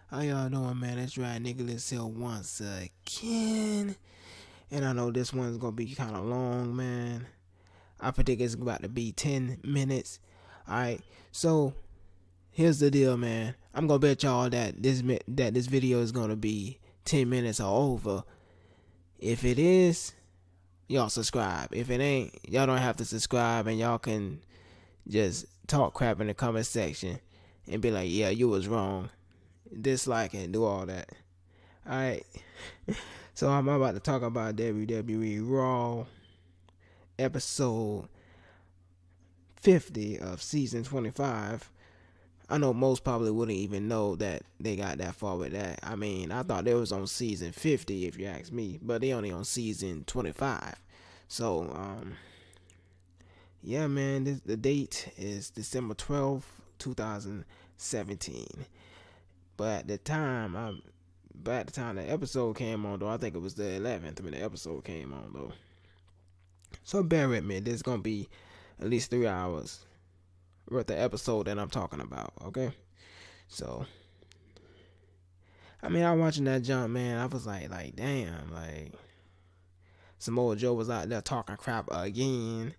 How y'all doing, man? It's right, Nicolice here once again. And I know this one's gonna be kind of long, man. I predict it's about to be 10 minutes. Alright, so here's the deal, man. I'm gonna bet y'all that this video is gonna be 10 minutes or over. If it is, y'all subscribe. If it ain't, y'all don't have to subscribe, and y'all can just talk crap in the comment section and be like, yeah, you was wrong. Dislike and do all that. Alright. So I'm about to talk about WWE Raw episode 50 of season 25. I know most probably wouldn't even know that they got that far with that. I mean, I thought they was on season 50 if you ask me, but they only on season 25. So, yeah, man, the date is December 12th, 2017. But at the time, the episode came on, though, I think it was the 11th when the episode came on, though. So bear with me. There's gonna be at least 3 hours worth of episode that I'm talking about. Okay, so I mean, I was watching that jump, man. I was like, damn, like Samoa Joe was out there talking crap again.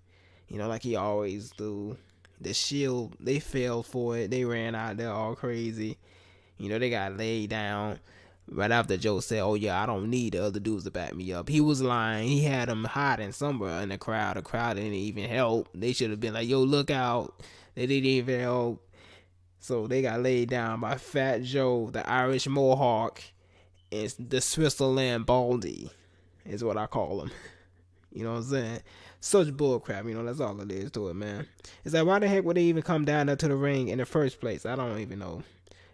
You know, like he always do. The Shield, they fell for it. They ran out there all crazy. You know, they got laid down right after Joe said, oh, yeah, I don't need the other dudes to back me up. He was lying. He had them hiding somewhere in the crowd. The crowd didn't even help. They should have been like, yo, look out. They didn't even help. So they got laid down by Fat Joe, the Irish Mohawk, and the Switzerland Baldy is what I call him. You know what I'm saying? Such bullcrap, you know, that's all it is to it, man. It's like, why the heck would they even come down there to the ring in the first place? I don't even know.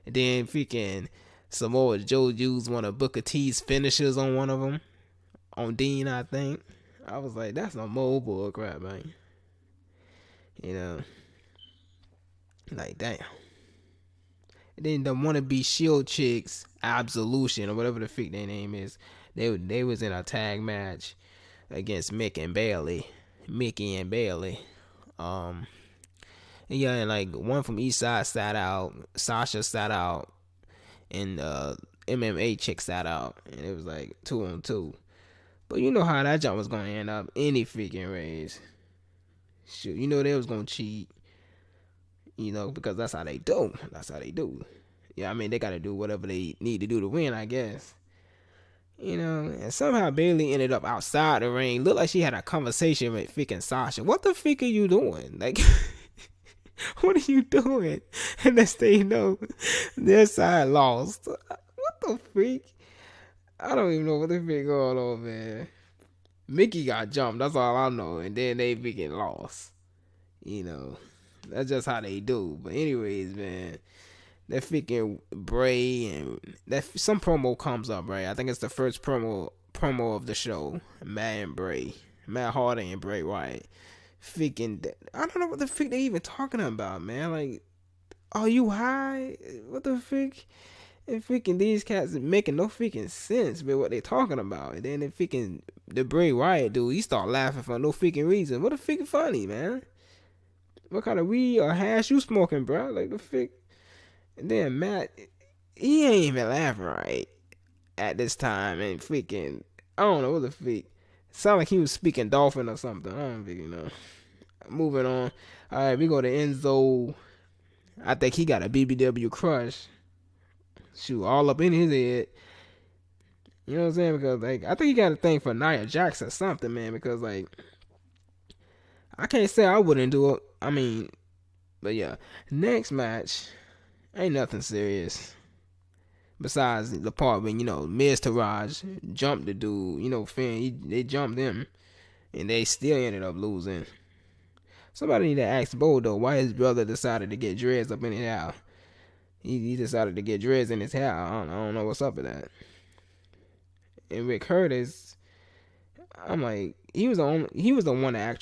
And then freaking Samoa Joe used one of Booker T's finishers on one of them. On Dean, I think. I was like, that's no more bull crap, man. You know. Like, damn. And then the wannabe Shield chicks, Absolution, or whatever the freak their name is, they was in a tag match against Mickey and Bailey. Yeah, and like one from East Side sat out, Sasha sat out, and MMA chick sat out, and it was like 2-on-2. But you know how that jump was gonna end up any freaking ways. Shoot, you know they was gonna cheat. You know, because that's how they do. Yeah, I mean they gotta do whatever they need to do to win, I guess. You know, and somehow Bailey ended up outside the ring. Looked like she had a conversation with freaking Sasha. What the freak are you doing? Like, what are you doing? And next thing you know, their side lost. What the freak? I don't even know what the freak going on, man. Mickey got jumped. That's all I know. And then they freaking lost. You know, that's just how they do. But anyways, man, that freaking Bray and that some promo comes up, right? I think it's the first promo of the show. Matt Hardy and Bray Wyatt. Freaking, I don't know what the freak they even talking about, man. Like, are you high? What the freak? And freaking these cats making no freaking sense with what they talking about. And then the Bray Wyatt dude, he start laughing for no freaking reason. What the freaking funny, man? What kind of weed or hash you smoking, bro? Like the freak. And then Matt, he ain't even laughing right at this time. And freaking, I don't know what the freak. Sound like he was speaking dolphin or something. I don't freaking know. Moving on. Alright, we go to Enzo. I think he got a BBW crush. Shoot, all up in his head. You know what I'm saying? Because, like, I think he got a thing for Nia Jax or something, man. Because, like, I can't say I wouldn't do it. I mean, but yeah. Next match, ain't nothing serious. Besides the part when, you know, Miz Taraj jumped the dude. You know, Finn, they jumped him. And they still ended up losing. Somebody need to ask Bo, though, why his brother decided to get dreads up in his hair. He decided to get dreads in his hair. I don't know what's up with that. And Rick Curtis, I'm like, he was the one that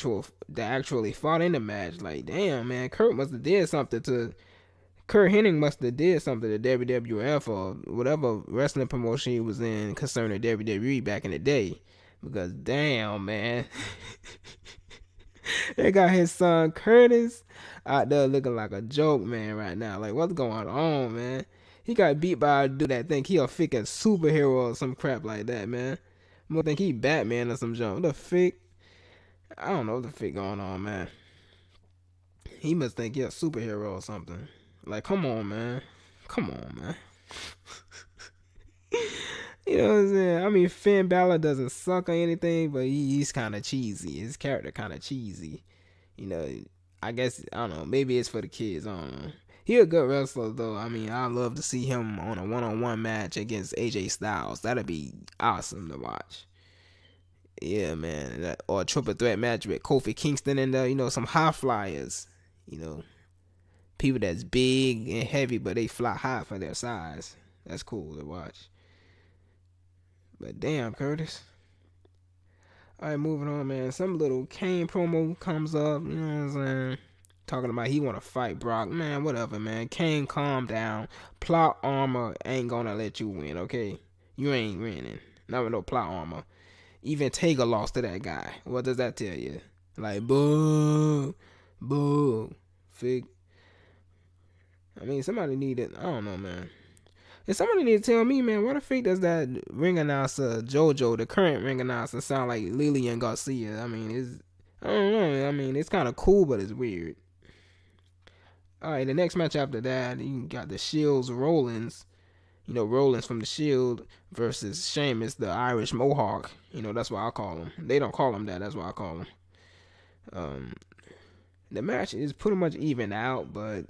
actually fought in the match. Like, damn, man, Kurt Hennig must have did something to WWF or whatever wrestling promotion he was in concerning WWE back in the day. Because damn, man, they got his son Curtis out there looking like a joke, man, right now. Like, what's going on, man? He got beat by a dude that think he a freaking superhero or some crap like that, man. More think he Batman or some junk. What the fick? I don't know what the fick going on, man. He must think he a superhero or something. Like, come on, man. Come on, man. You know what I'm saying? I mean, Finn Balor doesn't suck or anything, but he's kind of cheesy. His character kind of cheesy. You know, I guess, I don't know. Maybe it's for the kids. I don't know. He a good wrestler, though. I mean, I'd love to see him on a one-on-one match against AJ Styles. That'd be awesome to watch. Yeah, man. Or a triple threat match with Kofi Kingston and, some high flyers. You know, people that's big and heavy, but they fly high for their size. That's cool to watch. But damn, Curtis. Alright, moving on, man. Some little Kane promo comes up, you know what I'm saying? Talking about he want to fight Brock. Man, whatever, man. Kane, calm down. Plot armor ain't gonna let you win, okay? You ain't winning. Not with no plot armor. Even Taker lost to that guy. What does that tell you? Like, boo. Boo. Fig. I mean, somebody needed, I don't know, man. And somebody need to tell me, man, what the freak does that ring announcer, JoJo, the current ring announcer, sound like Lillian Garcia? I mean, I don't know. I mean, it's kind of cool, but it's weird. All right, the next match after that, you got the Shield's Rollins. You know, Rollins from the Shield versus Sheamus, the Irish Mohawk. You know, that's what I call him. They don't call him that. That's what I call him. The match is pretty much even out, but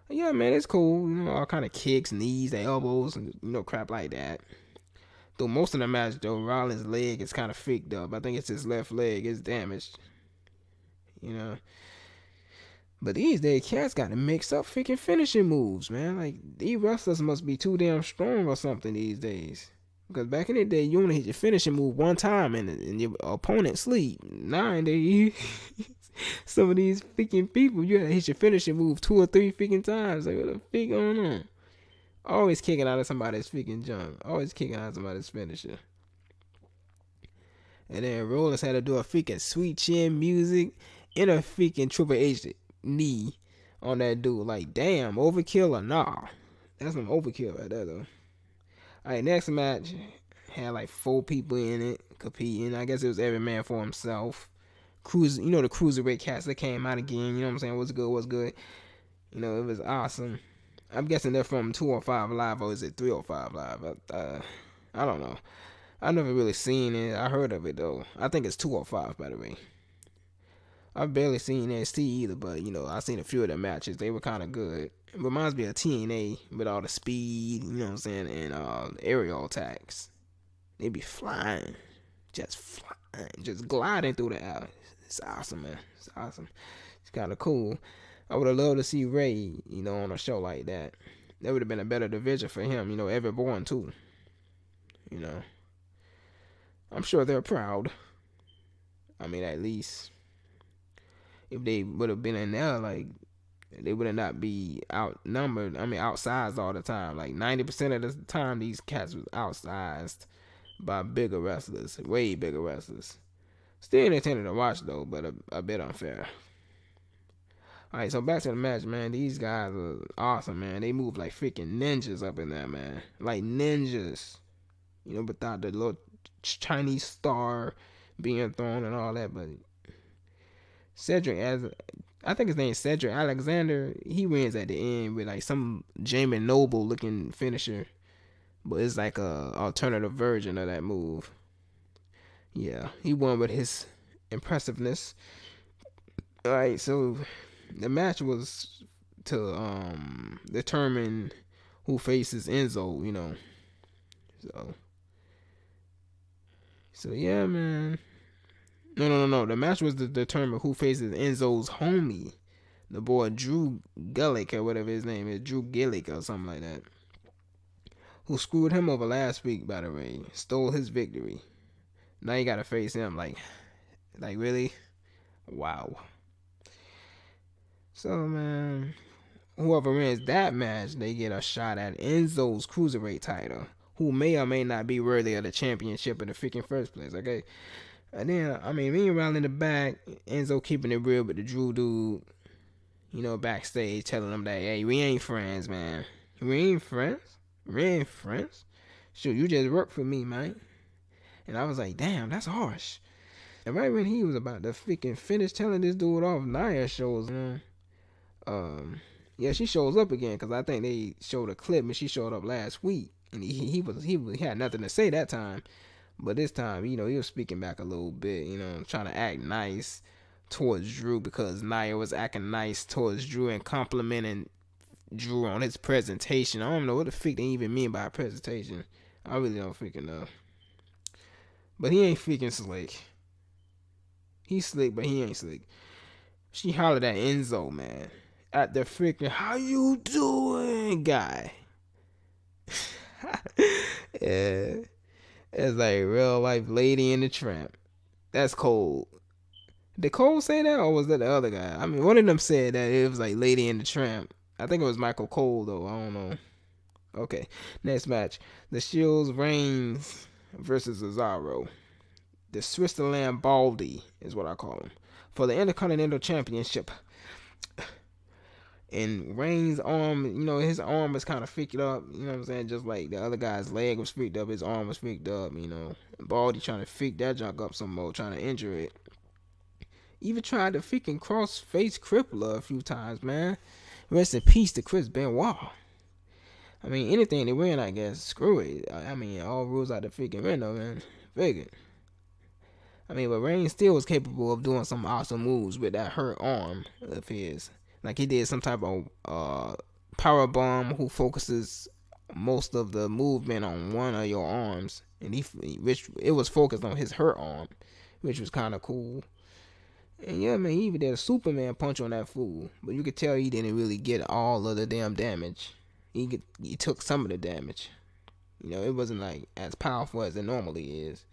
yeah, man, it's cool. You know, all kind of kicks, knees, elbows, and crap like that. Though most of the match, though, Rollins' leg is kind of freaked up. I think it's his left leg is damaged. You know. But these days, cats got to mix up freaking finishing moves, man. Like, these wrestlers must be too damn strong or something these days. Because back in the day, you only hit your finishing move one time and your opponent sleep. Nowadays, some of these freaking people, you gotta hit your finishing move 2 or 3 freaking times. Like, what the freak going on? Always kicking out of somebody's freaking jump. Always kicking out of somebody's finisher. And then Rollins had to do a freaking sweet chin music and a freaking Triple H knee on that dude. Like, damn, overkill or nah? That's some overkill right there, though. Alright, next match had like 4 people in it competing. I guess it was every man for himself. The cruiserweight cats that came out again. You know what I'm saying? What's good? You know, it was awesome. I'm guessing they're from 205 Live, or is it 305 Live? I don't know. I've never really seen it. I heard of it, though. I think it's 205, by the way. I've barely seen NXT either, but, I've seen a few of the matches. They were kind of good. It reminds me of TNA with all the speed, you know what I'm saying, and aerial attacks. They be flying. Just gliding through the air. It's awesome, man. It's awesome. It's kind of cool. I would have loved to see Ray, on a show like that. That would have been a better division for him, Everborn too. I'm sure they're proud. I mean, at least if they would have been in there, like, they would not be outnumbered. I mean, outsized all the time. Like 90% of the time, these cats was outsized by bigger wrestlers, way bigger wrestlers. Still entertaining to watch though, but a bit unfair. Alright, so back to the match, man. These guys are awesome, man. They move like freaking ninjas up in there, man. Like ninjas. Without the little Chinese star being thrown and all that, but I think his name is Cedric Alexander. He wins at the end with like some Jamie Noble looking finisher, but it's like a alternative version of that move. Yeah, he won with his impressiveness. All right, so the match was to determine who faces Enzo. So yeah, man. No. The match was to determine who faces Enzo's homie, the boy Drew Gullick or whatever his name is, Drew Gillick or something like that, who screwed him over last week, by the way, stole his victory. Now you gotta face him, like really? Wow. So, man, whoever wins that match, they get a shot at Enzo's cruiserweight title, who may or may not be worthy of the championship in the freaking first place, okay? And then, meanwhile in the back, Enzo keeping it real with the Drew dude, backstage, telling him that, hey, we ain't friends, man. We ain't friends. We ain't friends. Shoot, you just work for me, man. And I was like, damn, that's harsh. And right when he was about to freaking finish telling this dude off, Nia shows yeah, she shows up again because I think they showed a clip and she showed up last week and he had nothing to say that time, but this time he was speaking back a little bit, trying to act nice towards Drew because Nia was acting nice towards Drew and complimenting Drew on his presentation. I don't know what the freak they even mean by a presentation. I really don't freaking know. But he ain't freaking slick. He's slick, but he ain't slick. She hollered at Enzo, man. At the freaking "how you doing" guy. Yeah. It's like real life Lady and the Tramp. That's cold. Did Cole say that or was that the other guy? I mean, one of them said that it was like Lady and the Tramp. I think it was Michael Cole though. I don't know. Okay. Next match. The Shields Reigns versus Cesaro. The Switzerland Baldy is what I call him. For the Intercontinental Championship. And Reigns' arm, his arm was kind of freaked up, you know what I'm saying? Just like the other guy's leg was freaked up, his arm was freaked up, And Baldy trying to freak that junk up some more, trying to injure it. Even tried to freaking cross-face crippler a few times, man. Rest in peace to Chris Benoit. I mean, anything they win, I guess. Screw it. I mean, all rules out the freaking window, man. Figured. I mean, but Reigns still was capable of doing some awesome moves with that hurt arm of his. Like he did some type of power bomb who focuses most of the movement on one of your arms, and which it was focused on his hurt arm, which was kind of cool. And yeah, man, he even did a Superman punch on that fool, but you could tell he didn't really get all of the damn damage. He took some of the damage. It wasn't like as powerful as it normally is.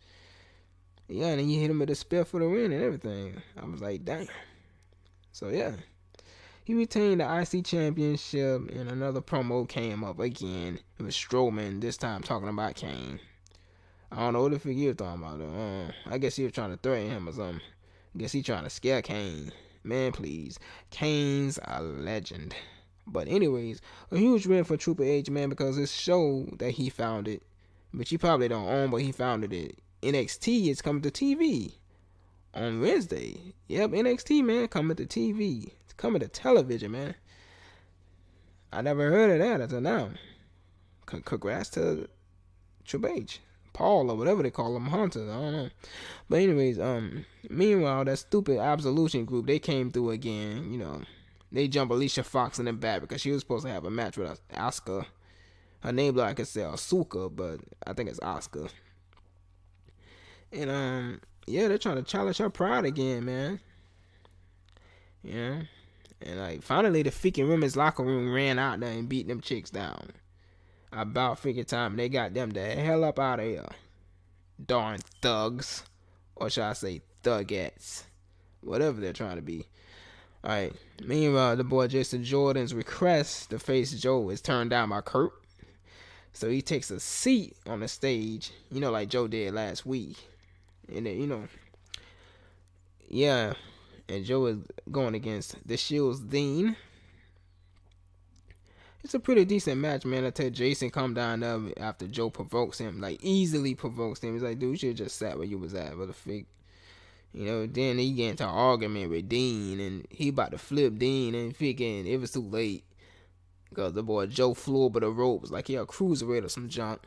Yeah, and then you hit him with a spear for the win and everything. I was like, damn. So yeah. He retained the IC Championship, and another promo came up again. It was Strowman, this time talking about Kane. I don't know what the fuck he was talking about, though. I guess he was trying to threaten him or something. I guess he trying to scare Kane. Man, please. Kane's a legend. But anyways, a huge win for Triple H, man, because his show that he founded, which he probably don't own, but he founded it, NXT, is coming to TV on Wednesday. Yep, NXT, man, coming to TV. Coming to television, man. I never heard of that until now. Congrats to Triple H, Paul, or whatever they call him, Hunter. I don't know. But anyways, meanwhile, that stupid Absolution group, they came through again. They jumped Alicia Fox in the back because she was supposed to have a match with Asuka. Her name, like I could say Asuka, but I think it's Asuka. And yeah, they're trying to challenge her pride again, man. Yeah. And like finally the freaking women's locker room ran out there and beat them chicks down. About freaking time they got them the hell up out of here. Darn thugs. Or should I say thugettes. Whatever they're trying to be. Alright. Meanwhile, the boy Jason Jordan's request to face Joe is turned down by Kurt. So he takes a seat on the stage, like Joe did last week. And then, yeah. And Joe is going against the Shield's Dean. It's a pretty decent match, man, until Jason come down there after Joe provokes him. Like, easily provokes him. He's like, dude, you should have just sat where you was at. What the freak? Then he get into an argument with Dean. And he about to flip Dean. And freaking, it was too late. Because the boy Joe flew over the ropes like he a cruiserweight or some junk.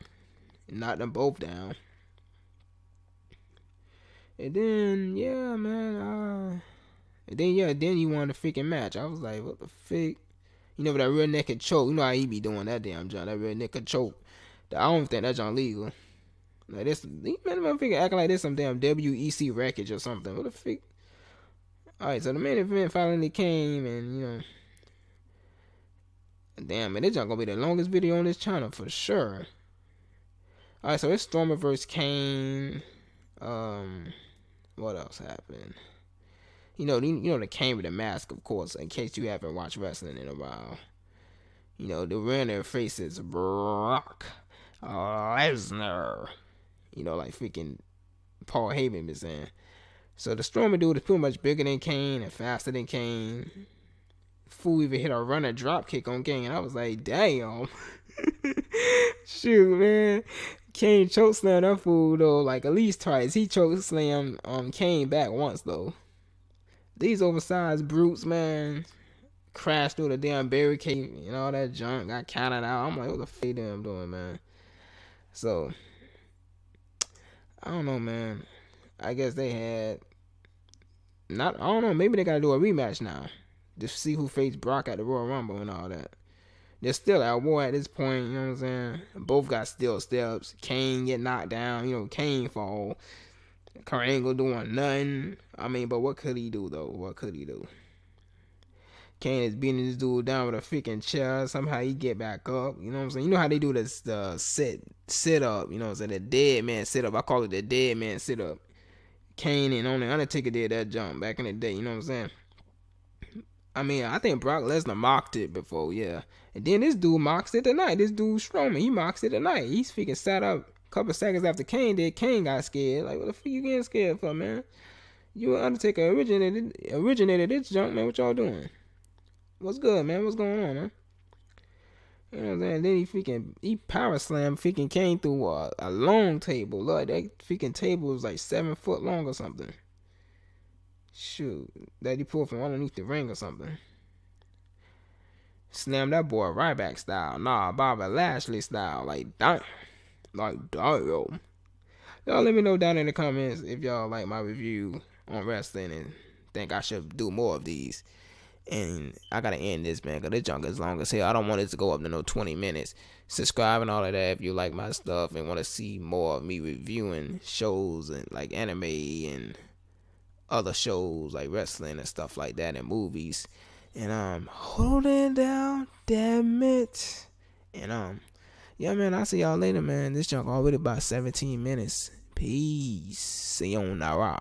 And knocked them both down. And then, yeah, man, and then you won the freaking match. I was like, what the frick? With that rear naked choke. You know how he be doing that damn junk. That rear naked choke. I don't think that junk legal. Like this, man, motherfucker acting like this some damn WEC wreckage or something. What the frick? Alright, so the main event finally came, and damn, man, this junk gonna be the longest video on this channel for sure. Alright, so it's Stormer vs. Kane. What else happened? The Kane with the mask, of course, in case you haven't watched wrestling in a while. The winner faces Brock Lesnar. Like freaking Paul Heyman been saying. So the Stormer dude is pretty much bigger than Kane and faster than Kane. fool even hit a runner drop kick on Kane. And I was like, damn. Shoot, man. Kane choke slammed that fool though, like at least twice. He choke slammed Kane back once though. These oversized brutes, man, crashed through the damn barricade and all that junk. Got counted out. I'm like, what the fuck they damn doing, man? So I don't know, man. I guess they had not. I don't know. Maybe they gotta do a rematch now to see who faced Brock at the Royal Rumble and all that. They're still at war at this point, you know what I'm saying? Both got steel steps. Kane get knocked down, Kane fall. Kurt Angle doing nothing. I mean, but what could he do, though? What could he do? Kane is beating this dude down with a freaking chair. Somehow he get back up, you know what I'm saying? You know how they do this sit up, you know what I'm saying? The dead man sit up. I call it the dead man sit up. Kane and only Undertaker did that jump back in the day, you know what I'm saying? I mean, I think Brock Lesnar mocked it before, yeah. And then this dude mocks it tonight. This dude Strowman, he mocks it tonight. He's freaking sat up a couple seconds after Kane did. Kane got scared. Like, what the fuck you getting scared for, man? You and Undertaker originated this junk, man. What y'all doing? What's good, man? What's going on, man? You know what I'm saying? Then he power slammed freaking Kane through a long table. Look, that freaking table was like 7 foot long or something. Shoot, that he pulled from underneath the ring or something. Slam that boy Ryback style. Nah, Bobby Lashley style. Like, damn. Y'all let me know down in the comments if y'all like my review on wrestling and think I should do more of these. And I gotta end this, man, because this junk is long as hell. I don't want it to go up to no 20 minutes. Subscribe and all of that if you like my stuff and want to see more of me reviewing shows and like anime and other shows like wrestling and stuff like that and movies. And holding down, damn it. And yeah, man, I'll see y'all later, man. This junk already about 17 minutes. Peace. See you on the Raw.